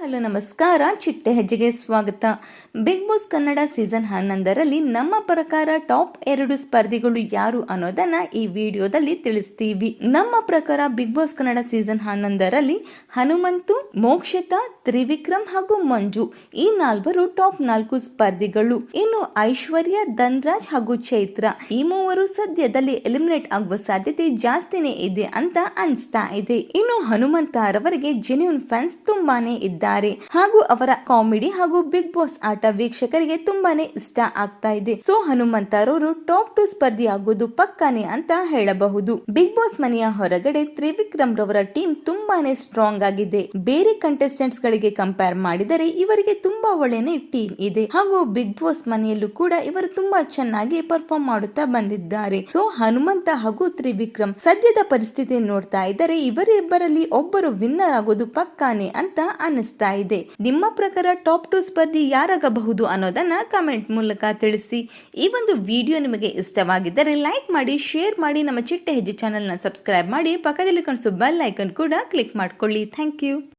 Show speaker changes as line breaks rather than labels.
Hello ನಮಸ್ಕಾರ, ಚಿಟ್ಟೆ ಹೆಜ್ಜೆಗೆ ಸ್ವಾಗತ. ಬಿಗ್ ಬಾಸ್ ಕನ್ನಡ ಸೀಸನ್ 11ರಲ್ಲಿ ನಮ್ಮ ಪ್ರಕಾರ ಟಾಪ್ 2 ಸ್ಪರ್ಧಿಗಳು ಯಾರು ಅನ್ನೋದನ್ನ ಈ ವಿಡಿಯೋದಲ್ಲಿ ತಿಳಿಸ್ತೀವಿ. ನಮ್ಮ ಪ್ರಕಾರ ಬಿಗ್ ಬಾಸ್ ಕನ್ನಡ ಸೀಸನ್ 11ರಲ್ಲಿ ಹನುಮಂತು, ಮೋಕ್ಷಿತಾ, ತ್ರಿವಿಕ್ರಮ್ ಹಾಗೂ ಮಂಜು ಈ 4 ಟಾಪ್ 4 ಸ್ಪರ್ಧಿಗಳು. ಇನ್ನು ಐಶ್ವರ್ಯ, ಧನ್ರಾಜ್ ಹಾಗೂ ಚೈತ್ರ ಈ 3 ಸದ್ಯದಲ್ಲಿ ಎಲಿಮಿನೇಟ್ ಆಗುವ ಸಾಧ್ಯತೆ ಜಾಸ್ತಿನೇ ಇದೆ ಅಂತ ಅನಿಸ್ತಾ ಇದೆ. ಇನ್ನು ಹನುಮಂತ ರವರಿಗೆ ಜೆನ್ಯೂನ್ ಫ್ಯಾನ್ಸ್ ತುಂಬಾನೇ ಇದ್ದಾರೆ ಹಾಗೂ ಅವರ ಕಾಮಿಡಿ ಹಾಗೂ ಬಿಗ್ ಬಾಸ್ ಆಟ ವೀಕ್ಷಕರಿಗೆ ತುಂಬಾನೇ ಇಷ್ಟ ಆಗ್ತಾ ಇದೆ. ಸೊ ಹನುಮಂತರವರು ಟಾಪ್ 2 ಸ್ಪರ್ಧಿ ಆಗೋದು ಪಕ್ಕಾನೆ ಅಂತ ಹೇಳಬಹುದು. ಬಿಗ್ ಬಾಸ್ ಮನೆಯ ಹೊರಗಡೆ ತ್ರಿವಿಕ್ರಮ್ ರವರ ಟೀಮ್ ತುಂಬಾನೇ ಸ್ಟ್ರಾಂಗ್ ಆಗಿದೆ. ಬೇರೆ ಕಂಟೆಸ್ಟೆಂಟ್ಸ್ ಗಳಿಗೆ ಕಂಪೇರ್ ಮಾಡಿದರೆ ಇವರಿಗೆ ತುಂಬಾ ಒಳ್ಳೆಯ ಟೀಮ್ ಇದೆ ಹಾಗೂ ಬಿಗ್ ಬಾಸ್ ಮನೆಯಲ್ಲೂ ಕೂಡ ಇವರು ತುಂಬಾ ಚೆನ್ನಾಗಿ ಪರ್ಫಾರ್ಮ್ ಮಾಡುತ್ತಾ ಬಂದಿದ್ದಾರೆ. ಸೊ ಹನುಮಂತ ಹಾಗೂ ತ್ರಿವಿಕ್ರಮ್ ಸದ್ಯದ ಪರಿಸ್ಥಿತಿ ನೋಡ್ತಾ ಇದ್ದರೆ ಇವರಿಬ್ಬರಲ್ಲಿ ಒಬ್ಬರು ವಿನ್ನರ್ ಆಗೋದು ಪಕ್ಕಾನೆ ಅಂತ ಅನಿಸ್ತಾ ಇದೆ. ನಿಮ್ಮ ಪ್ರಕಾರ ಟಾಪ್ 2 ಸ್ಪರ್ಧಿ ಯಾರಾಗಬಹುದು ಅನ್ನೋದನ್ನ ಕಮೆಂಟ್ ಮೂಲಕ ತಿಳಿಸಿ. ಈ ಒಂದು ವಿಡಿಯೋ ನಿಮಗೆ ಇಷ್ಟವಾಗಿದ್ದರೆ ಲೈಕ್ ಮಾಡಿ, ಶೇರ್ ಮಾಡಿ, ನಮ್ಮ ಚಿಟ್ಟೆ ಹೆಜ್ಜೆ ಚಾನೆಲ್ ನ ಸಬ್ಸ್ಕ್ರೈಬ್ ಮಾಡಿ, ಪಕ್ಕದಲ್ಲಿ ಕಾಣಿಸೋ ಬೆಲ್ ಐಕಾನ್ ಕೂಡ ಕ್ಲಿಕ್ ಮಾಡ್ಕೊಳ್ಳಿ. Thank you.